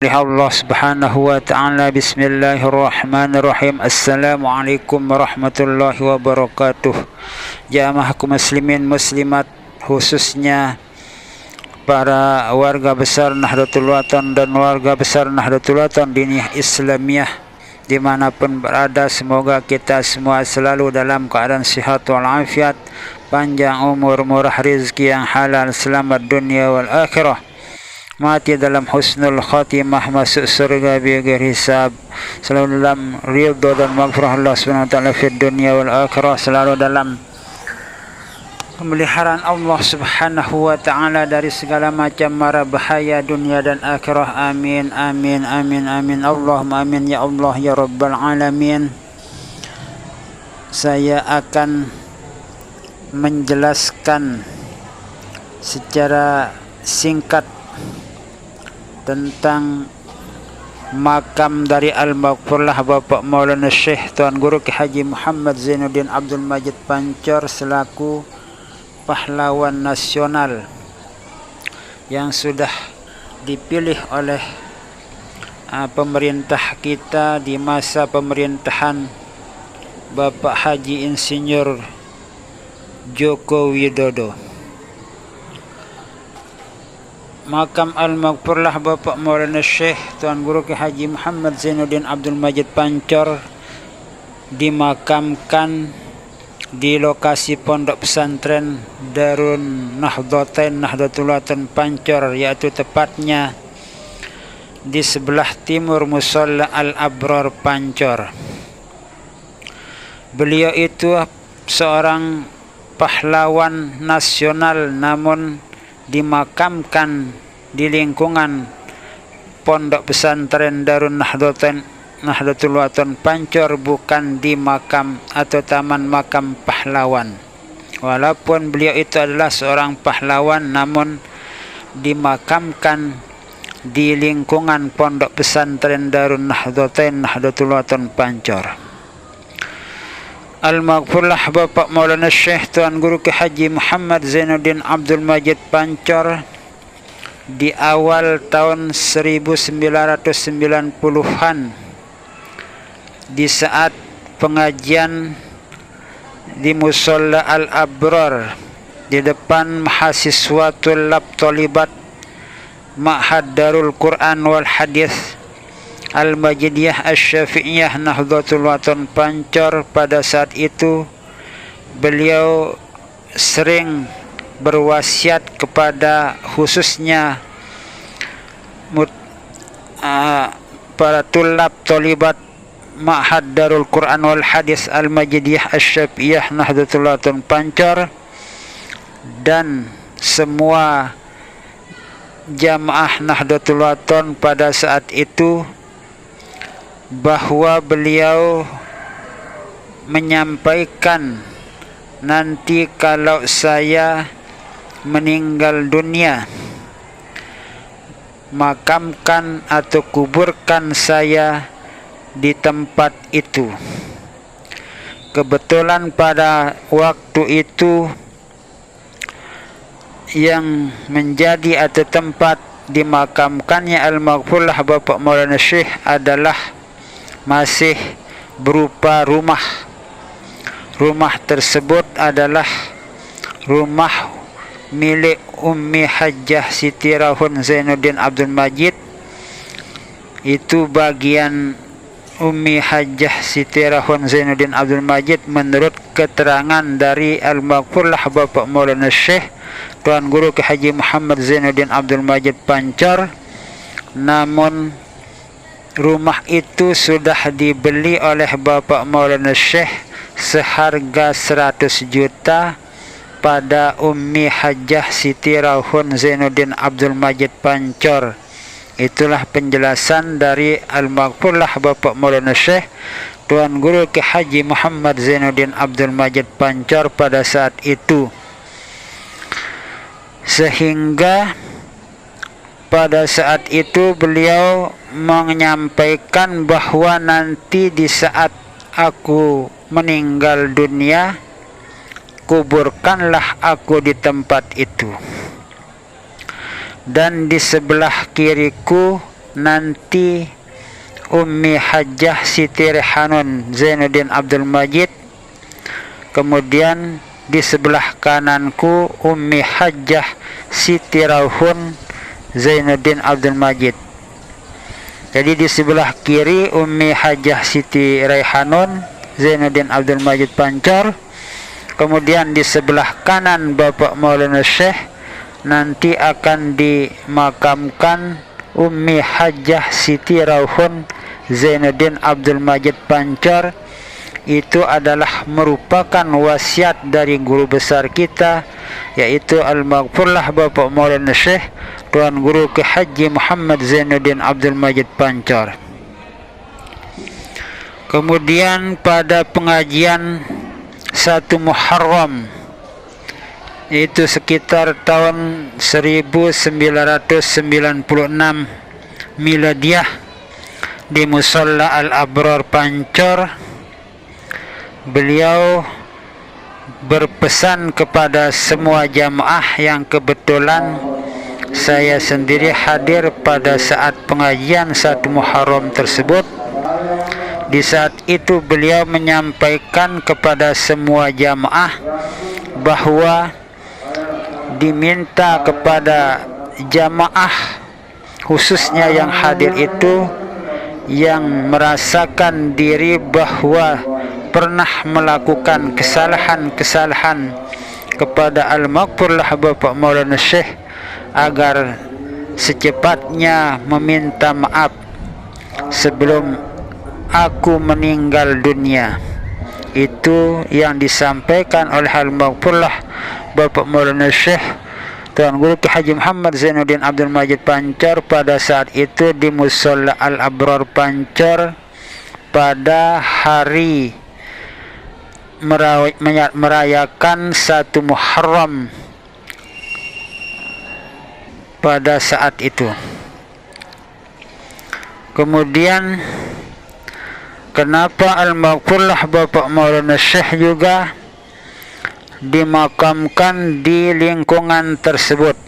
Allah Subhanahu wa ta'ala. Bismillahirrahmanirrahim. Assalamualaikum warahmatullahi wabarakatuh. Jamaah kaum muslimin muslimat, khususnya para warga besar Nahdlatul Watan dan warga besar Nahdlatul Watan Diniyah Islamiyah dimanapun berada, semoga kita semua selalu dalam keadaan sihat walafiat, panjang umur, murah rezeki yang halal, selamat dunia wal akhirah, mati dalam husnul khatimah, masuk surga bighairi hisab, selalu dalam ridha dan maghfirah Allah Subhanahu wa taala fid dunya wal akhirah, selalu dalam pemeliharaan Allah Subhanahu wa taala dari segala macam mara bahaya dunia dan akhirah. Amin amin amin amin. Allahumma amin ya Allah ya rabbal alamin. Saya akan menjelaskan secara singkat tentang makam dari Al-Maghfurlah Bapak Maulana Syekh Tuan Guru Ki Haji Muhammad Zainuddin Abdul Majid Pancor selaku pahlawan nasional yang sudah dipilih oleh pemerintah kita di masa pemerintahan Bapak Haji Insinyur Joko Widodo. Makam Al-Maghfurlah Bapak Maulana Syekh Tuan Guru Ki Haji Muhammad Zainuddin Abdul Majid Pancor dimakamkan di lokasi pondok pesantren Darun Nahdlatain Nahdlatul Watan Pancor, yaitu tepatnya di sebelah timur Musholla Al-Abrar Pancor. Beliau itu seorang pahlawan nasional, namun dimakamkan di lingkungan pondok pesantren Darun Nahdlatul Watan Pancor, bukan di makam atau taman makam pahlawan. Walaupun beliau itu adalah seorang pahlawan, namun dimakamkan di lingkungan pondok pesantren Darun Nahdlatul Watan Pancor. Al-Maghfurlah Bapak Maulana Syekh Tuan Guru Ki Haji Muhammad Zainuddin Abdul Majid Pancor di awal tahun 1990-an, di saat pengajian di Musholla Al-Abrar di depan mahasiswa tulab talibat Ma'had Darul Quran wal Hadith Al-Majidiyah Asy-Syafi'iyah Nahdlatul Watan Pancor. Pada saat itu beliau sering berwasiat kepada khususnya para tulab talibat Ma'had Darul Quran wal Hadis Al-Majidiyah Asy-Syafi'iyah Nahdlatul Watan Pancor dan semua jamaah Nahdlatul Watan pada saat itu, bahwa beliau menyampaikan, nanti kalau saya meninggal dunia, makamkan atau kuburkan saya di tempat itu. Kebetulan pada waktu itu yang menjadi atau tempat dimakamkannya Al-Maghfurlah Bapak Maulana Syekh adalah masih berupa rumah. Rumah tersebut adalah rumah milik Ummi Hajjah Siti Rahun Zainuddin Abdul Majid. Itu bagian Ummi Hajjah Siti Rahun Zainuddin Abdul Majid menurut keterangan dari Al-Maghfurlah Bapak Maulana Syekh Tuan Guru Ki Haji Muhammad Zainuddin Abdul Majid Pancor. Namun rumah itu sudah dibeli oleh Bapak Maulana Syekh seharga 100 juta pada Ummi Hajjah Siti Rahun Zainuddin Abdul Majid Pancor. Itulah penjelasan dari Al-Maghfurlah Bapak Maulana Syekh Tuan Guru Ki Haji Muhammad Zainuddin Abdul Majid Pancor pada saat itu. Sehingga pada saat itu beliau menyampaikan bahwa nanti di saat aku meninggal dunia, kuburkanlah aku di tempat itu. dan di sebelah kiriku nanti Ummi Hajjah Siti Raihanun Zainuddin Abdul Majid. Kemudian di sebelah kananku Ummi Hajjah Siti Rauhun Zainuddin Abdul Majid. Jadi di sebelah kiri Ummi Hajjah Siti Raihanun Zainuddin Abdul Majid Pancor. Kemudian di sebelah kanan Bapak Maulana Syekh nanti akan dimakamkan Ummi Hajjah Siti Rauhun Zainuddin Abdul Majid Pancor. Itu adalah merupakan wasiat dari guru besar kita, yaitu Al-Maghfurlah Bapak Maulana Syekh Tuan Guru Ki Haji Muhammad Zainuddin Abdul Majid Pancor. Kemudian pada pengajian 1 Muharram, itu sekitar tahun 1996 Miladiah, di Musalla Al-Abrar Pancor, beliau berpesan kepada semua jamaah yang kebetulan saya sendiri hadir pada saat pengajian 1 Muharram tersebut. Di saat itu beliau menyampaikan kepada semua jamaah bahwa diminta kepada jamaah khususnya yang hadir itu yang merasakan diri bahwa pernah melakukan kesalahan-kesalahan kepada Al-Maghfurlah Bapak Maulana Syekh agar secepatnya meminta maaf sebelum aku meninggal dunia. Itu yang disampaikan oleh Al-Maghfurlah Bapak Maulana Syekh Tuan Guru Ki Haji Muhammad Zainuddin Abdul Majid Pancor pada saat itu di Musalla Al-Abrar Pancor pada hari merayakan 1 Muharram pada saat itu. Kemudian kenapa Al-Maghfurlah Bapak Maulana Syekh juga dimakamkan di lingkungan tersebut?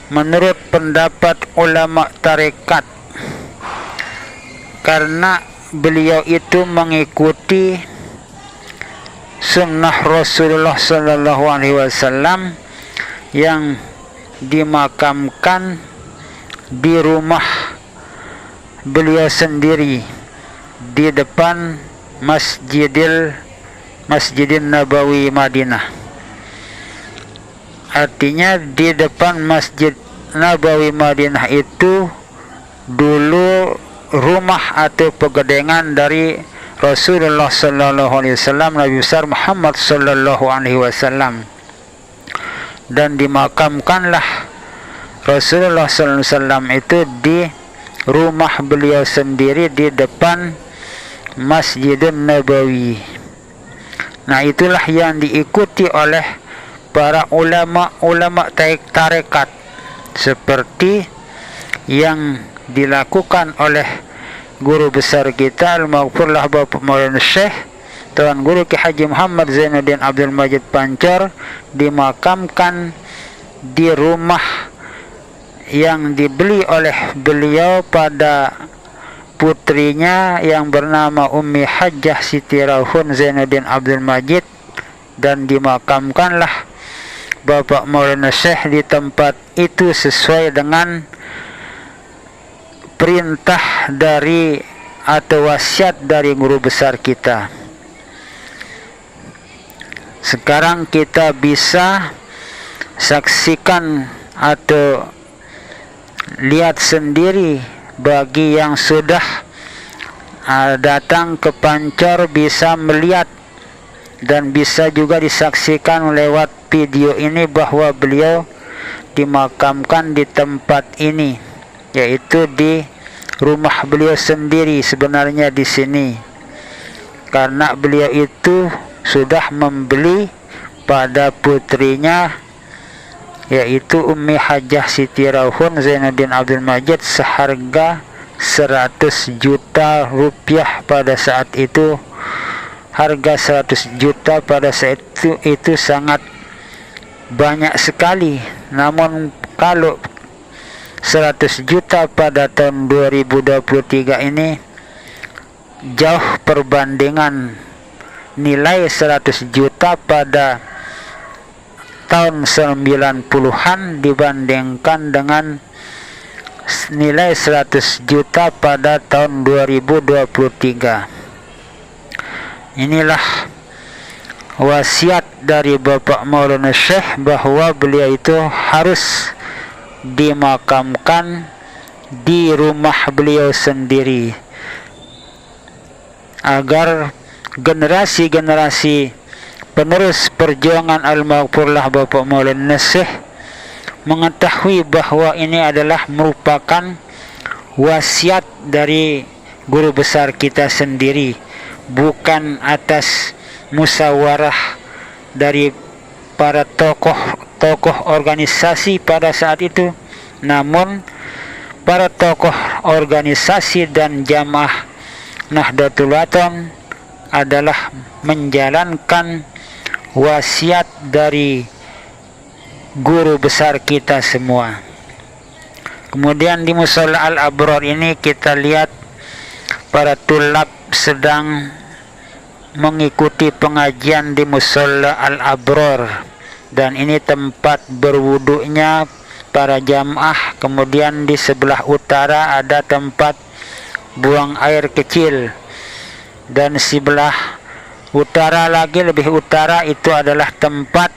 Menurut pendapat ulama tarekat, karena beliau itu mengikuti sunnah Rasulullah sallallahu alaihi wasallam yang dimakamkan di rumah beliau sendiri di depan Masjidin Nabawi Madinah. Artinya di depan Masjid Nabawi Madinah itu dulu rumah atau pegedengan dari Rasulullah sallallahu alaihi wasallam, Nabi besar Muhammad sallallahu alaihi wasallam, dan dimakamkanlah Rasulullah sallallahu alaihi wasallam itu di rumah beliau sendiri di depan Masjidun Nabawi. Nah, itulah yang diikuti oleh para ulama tarekat, seperti yang dilakukan oleh guru besar kita Al-Maghfurlah Bapak Maulana Syekh Tuan Guru Ki Haji Muhammad Zainuddin Abdul Majid Pancor, dimakamkan di rumah yang dibeli oleh beliau pada putrinya yang bernama Ummi Hajjah Siti Rauhun Zainuddin Abdul Majid, dan dimakamkanlah Bapak Maulana Syekh di tempat itu sesuai dengan perintah dari atau wasiat dari guru besar kita. Sekarang kita bisa saksikan atau lihat sendiri, bagi yang sudah datang ke Pancor bisa melihat dan bisa juga disaksikan lewat video ini bahwa beliau dimakamkan di tempat ini, yaitu di rumah beliau sendiri sebenarnya di sini, karena beliau itu sudah membeli pada putrinya, yaitu Ummi Hajjah Siti Rauhun Zainuddin Abdul Majid seharga 100 juta rupiah pada saat itu. Harga 100 juta pada saat itu sangat banyak sekali. Namun kalau 100 juta pada tahun 2023 ini jauh perbandingan nilai 100 juta pada tahun 90-an dibandingkan dengan nilai 100 juta pada tahun 2023. Inilah wasiat dari Bapak Maulana Syekh bahwa beliau itu harus dimakamkan di rumah beliau sendiri agar generasi-generasi penerus perjuangan Al-Maghfurlah Bapak Maulana Syekh mengetahui bahwa ini adalah merupakan wasiat dari guru besar kita sendiri, bukan atas musyawarah dari para tokoh organisasi pada saat itu, namun para tokoh organisasi dan jamaah Nahdlatul Wathon adalah menjalankan wasiat dari guru besar kita semua. Kemudian di Mushola Al-Abrar ini kita lihat para tulab sedang mengikuti pengajian di Mushola Al-Abrar, dan ini tempat berwuduknya para jamaah. Kemudian di sebelah utara ada tempat buang air kecil, dan sebelah utara lagi, lebih utara itu adalah tempat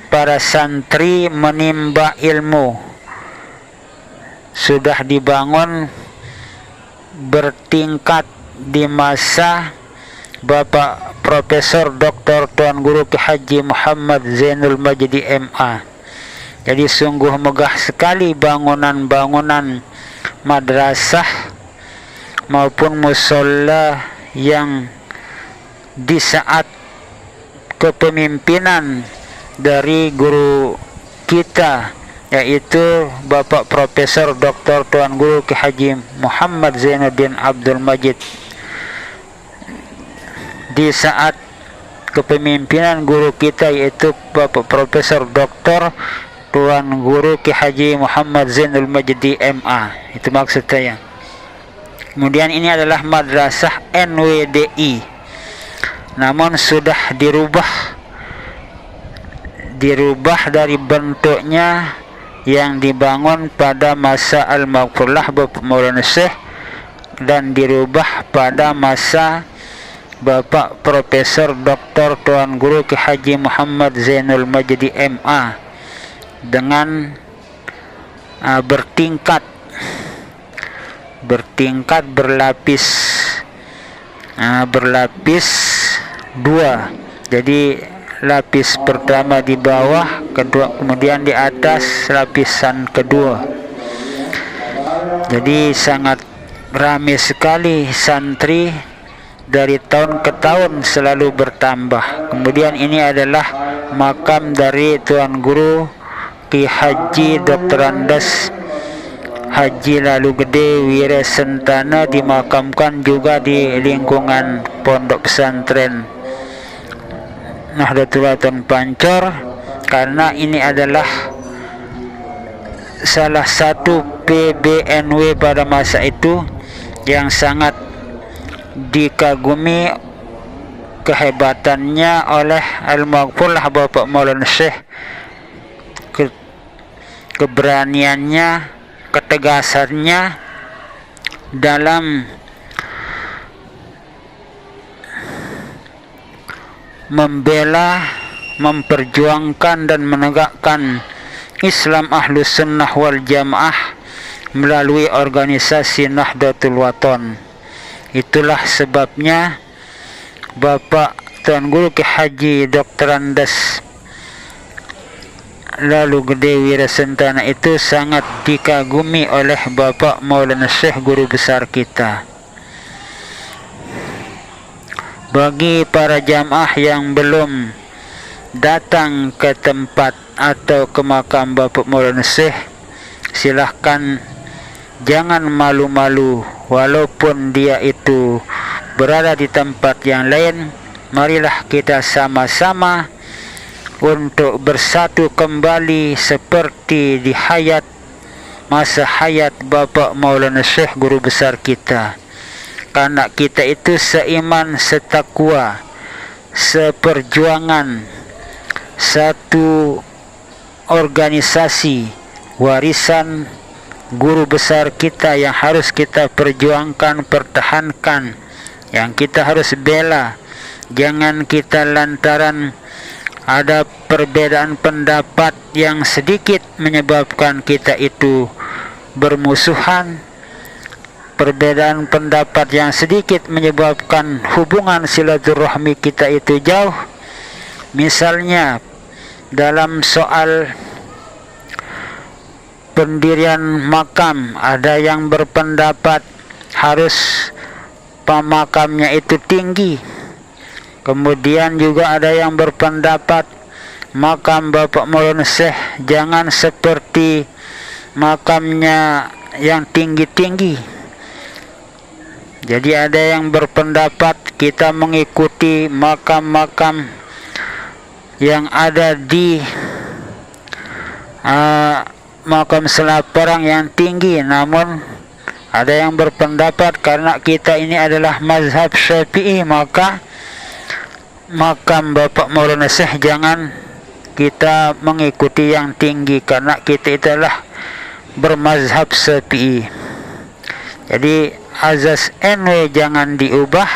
para santri menimba ilmu. Sudah dibangun bertingkat di masa Bapak Profesor Dr. Tuan Guru Ki Haji Muhammad Zainul Majdi MA. Jadi sungguh megah sekali bangunan-bangunan madrasah maupun mushola yang di saat kepemimpinan dari guru kita, yaitu Bapak Profesor Dr. Tuan Guru Ki Haji Muhammad Zainuddin Abdul Majid. Di saat kepemimpinan guru kita, yaitu Bapak Profesor Dr. Tuan Guru Ki Haji Muhammad Zainul Majdi MA. Itu maksud saya. Kemudian ini adalah madrasah NWDI, namun sudah dirubah dari bentuknya yang dibangun pada masa Al-Maghfurlah Bapak Maulana Syekh dan dirubah pada masa Bapak Profesor Dr. Tuan Guru Ki Haji Muhammad Zainul Majdi MA dengan bertingkat berlapis dua. Jadi lapis pertama di bawah, kemudian di atas lapisan kedua. Jadi sangat ramai sekali santri, dari tahun ke tahun selalu bertambah. Kemudian ini adalah makam dari Tuan Guru Ki Haji Dr. Andes Haji Lalu Gede Wirasentana, dimakamkan juga di lingkungan Pondok Pesantren Nahdlatul Wathon Pancor, karena ini adalah salah satu PBNW pada masa itu yang sangat dikagumi kehebatannya oleh Al-Maghfurlah Bapak Maulana Syekh, keberaniannya, ketegasannya dalam membela, memperjuangkan dan menegakkan Islam Ahlus Sunnah wal Jamaah melalui organisasi Nahdlatul Wathon. Itulah sebabnya Bapak Tuan Guru Ki Haji Dr. Andes Lalu Gede Wirasentana itu sangat dikagumi oleh Bapak Maulana Syekh, guru besar kita. Bagi para jamaah yang belum datang ke tempat atau ke makam Bapak Maulana Syekh, silahkan jangan malu-malu, walaupun dia itu berada di tempat yang lain. Marilah kita sama-sama untuk bersatu kembali seperti di hayat masa hayat Bapak Maulana Syekh guru besar kita. Karena kita itu seiman, setakwa, seperjuangan, satu organisasi warisan guru besar kita yang harus kita perjuangkan, pertahankan, yang kita harus bela. Jangan kita lantaran ada perbedaan pendapat yang sedikit menyebabkan kita itu bermusuhan, perbedaan pendapat yang sedikit menyebabkan hubungan silaturahmi kita itu jauh. Misalnya dalam soal pendirian makam, ada yang berpendapat harus pemakamnya itu tinggi. Kemudian juga ada yang berpendapat makam Bapak Maulana Syekh jangan seperti makamnya yang tinggi-tinggi. Jadi ada yang berpendapat kita mengikuti makam-makam yang ada di makam Selaparang yang tinggi. Namun ada yang berpendapat karena kita ini adalah mazhab Syafi'i, maka makam Bapak Maulana Syekh jangan kita mengikuti yang tinggi karena kita itulah bermazhab Syafi'i. Jadi azas NW jangan diubah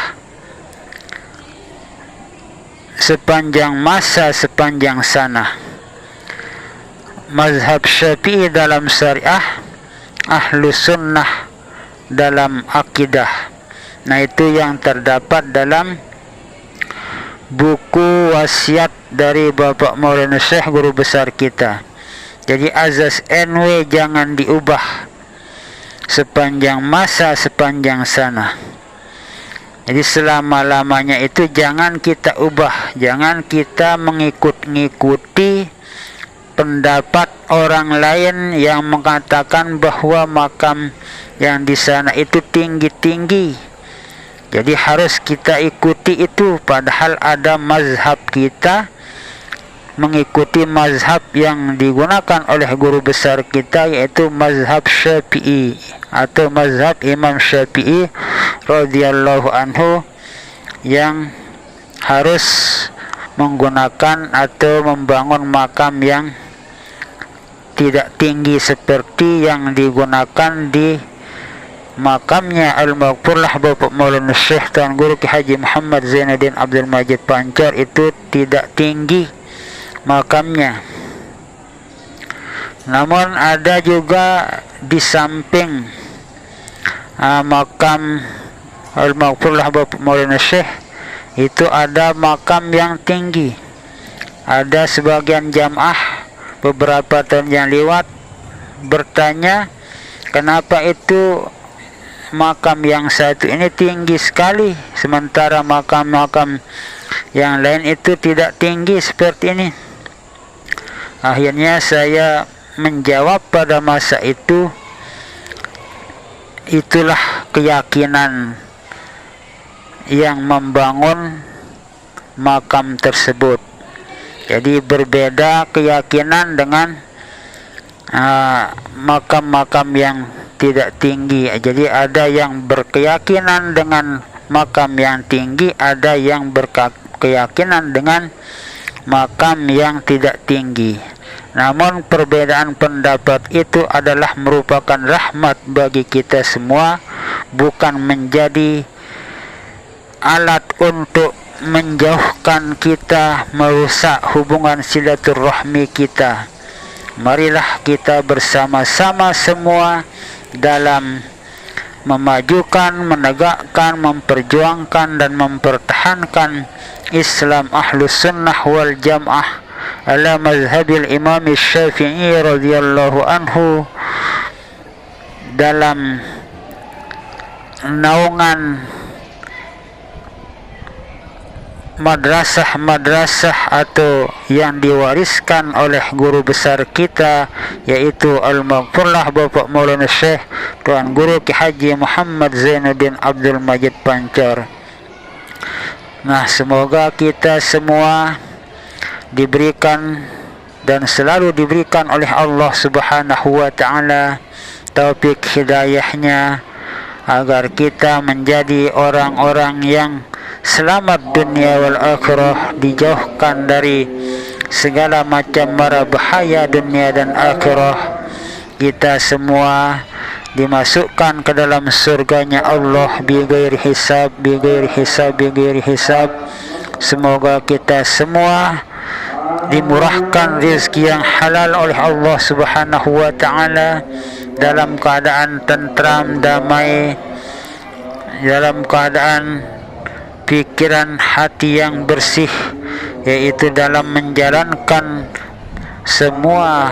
sepanjang masa, sepanjang sana. Mazhab Syafi'i dalam syariah, ahlu sunnah dalam akidah. Nah, itu yang terdapat dalam buku wasiat dari Bapak Maulana Syekh guru besar kita. Jadi azas NW jangan diubah sepanjang masa, sepanjang sana. Jadi selama-lamanya itu jangan kita ubah, jangan kita mengikuti pendapat orang lain yang mengatakan bahwa makam yang di sana itu tinggi-tinggi. Jadi harus kita ikuti itu, padahal ada mazhab kita, mengikuti mazhab yang digunakan oleh guru besar kita, yaitu mazhab Syafi'i atau mazhab Imam Syafi'i radhiyallahu anhu, yang harus menggunakan atau membangun makam yang tidak tinggi seperti yang digunakan di makamnya Al-Maghfurlah Bapak Maulana Syekh Tuan Guru Ki Haji Muhammad Zainuddin Abdul Majid Pancar. Itu tidak tinggi makamnya. Namun ada juga di samping makam Al-Maghfurlah Bapak Maulana Syekh itu ada makam yang tinggi. Ada sebagian jamaah beberapa tahun yang lewat bertanya, kenapa itu makam yang satu ini tinggi sekali sementara makam-makam yang lain itu tidak tinggi seperti ini. Akhirnya saya menjawab pada masa itu, itulah keyakinan yang membangun makam tersebut. Jadi berbeda keyakinan dengan makam-makam yang tidak tinggi. Jadi ada yang berkeyakinan dengan makam yang tinggi, ada yang berkeyakinan dengan makam yang tidak tinggi. Namun perbedaan pendapat itu adalah merupakan rahmat bagi kita semua, bukan menjadi alat untuk menjauhkan kita, merusak hubungan silaturahmi kita. Marilah kita bersama-sama semua dalam memajukan, menegakkan, memperjuangkan dan mempertahankan Islam Ahlus Sunnah wal Jamaah ala mazhabil Imam Syafi'i radhiyallahu anhu dalam naungan madrasah-madrasah atau yang diwariskan oleh guru besar kita, yaitu Al-Maghfurlah Bapak Maulana Syekh Tuan Guru Ki Haji Muhammad Zainuddin Abdul Majid Pancar. Nah, semoga kita semua diberikan dan selalu diberikan oleh Allah Subhanahu wa taala taufik hidayahnya, agar kita menjadi orang-orang yang selamat dunia wal akhirah, dijauhkan dari segala macam mara bahaya dunia dan akhirah. Kita semua dimasukkan ke dalam surganya Allah bighairi hisab, bighairi hisab, bighairi hisab. Semoga kita semua dimurahkan rezeki yang halal oleh Allah Subhanahu wa taala, dalam keadaan tentram, damai, dalam keadaan pikiran hati yang bersih, yaitu dalam menjalankan semua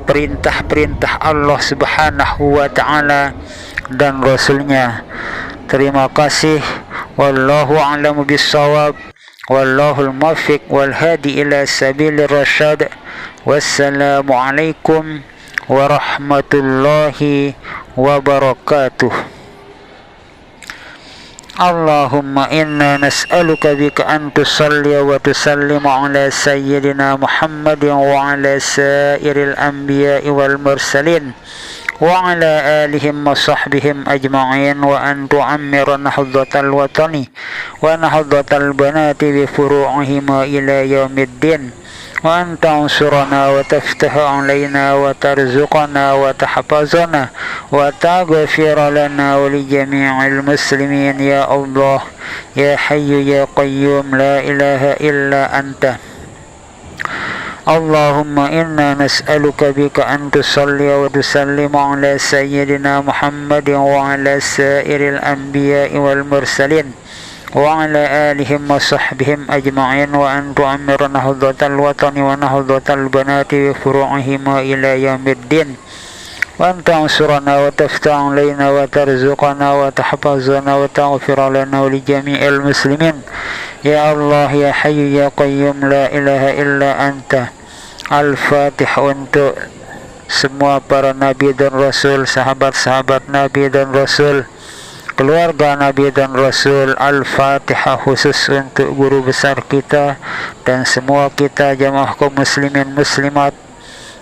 perintah-perintah Allah Subhanahu wa taala dan Rasulnya. Terima kasih. Wallahu a'lamu bissawab. Wallahul muwaffiq wal hadi ila sabilir rasyad. Wassalamu alaikum warahmatullahi wabarakatuh. Allahumma inna nas'aluka bika an tusalli wa tusallimu ala sayyidina Muhammadin wa ala sairil anbiya'i wal mursalin wa ala alihim wa sahbihim ajma'in, wa an tu'ammira nahdatal watani wa nahdatal banati bi furu'ihima ila yaumiddin, wa an tansurana wa taftaha alaina wa tarzuqana wa tahfazana wa taghfir lana wa li jami'il muslimin ya Allah ya hayyu ya qayyum la ilaha illa anta. Allahumma inna nas'aluka bika an tusalli wa tusallimu ala sayyidina Muhammadin wa ala sairil anbiya'i wal mursalin wa ala alihim wa sahbihim ajma'in, wa an tu'ammira nahdatal watani wa nahdatal banati bi furu'ihima ila yaumiddin, wa an tansurana wa taftah alaina wa tarzuqana wa tahfazana wa taghfir lana wa li jami'il muslimin ya Allah ya hayyu ya qayyum la ilaha illa anta. Al-Fatihah untuk semua para Nabi dan Rasul, sahabat-sahabat Nabi dan Rasul, keluarga Nabi dan Rasul. Al-Fatihah khusus untuk guru besar kita dan semua kita jamaah kaum muslimin muslimat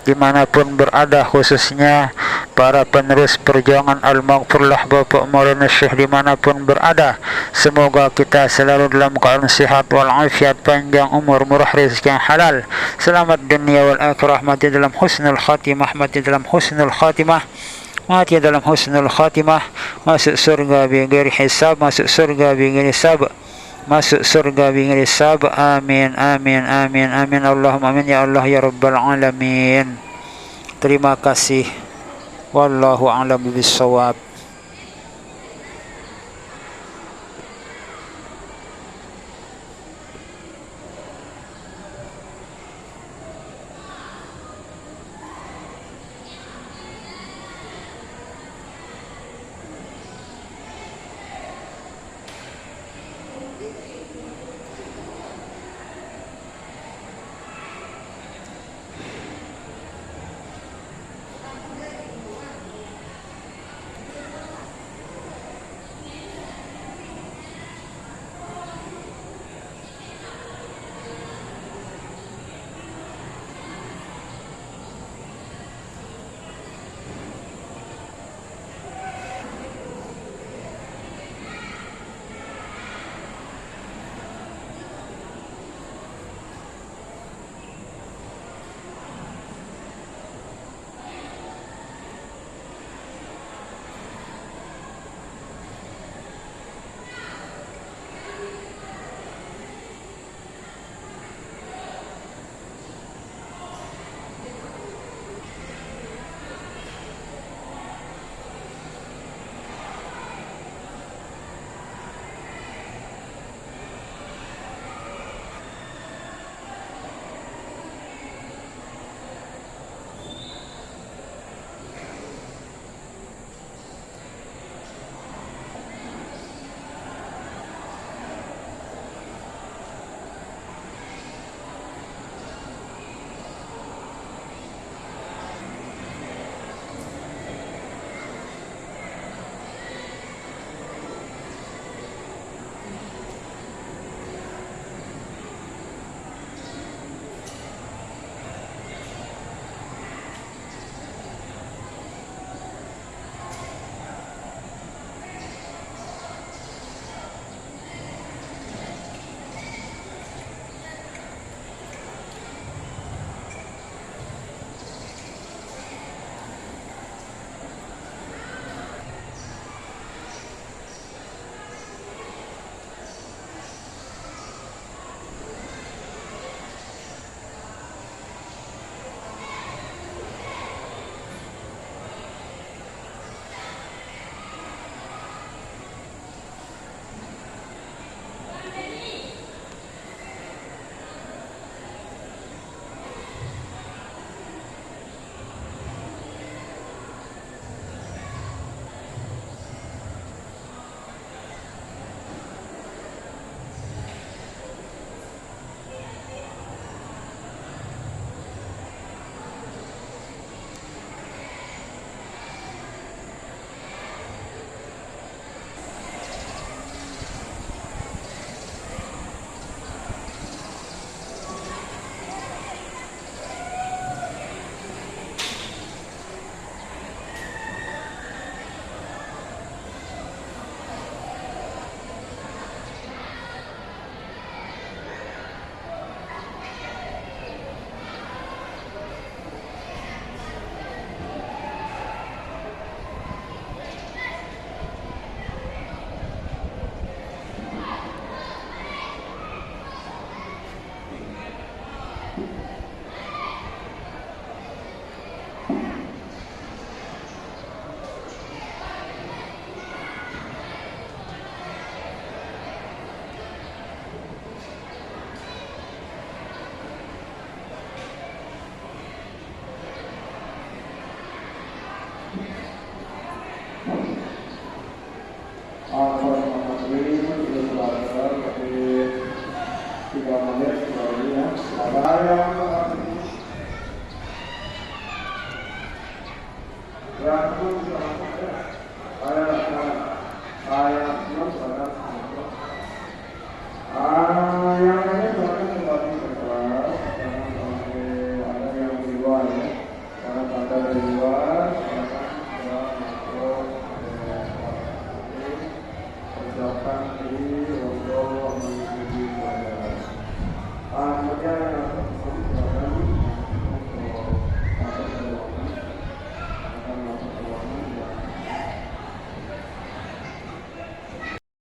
dimanapun berada, khususnya para penerus perjuangan Al-Maghfurlah Bapak Maulana Syekh dimanapun berada. Semoga kita selalu dalam keadaan sihat wal afiat, panjang umur, murah rezeki yang halal, selamat dunia wal akhirah, mati dalam husnul khatimah, mati dalam husnul khatimah, mati dalam husnul khatimah, masuk surga bighairi hisab, masuk surga bighairi hisab, masuk surga bighairi hisab. Amin amin amin amin. Allahumma amin ya Allah ya rabbal alamin. Terima kasih. Wallahu a'lam bissawab. Ratu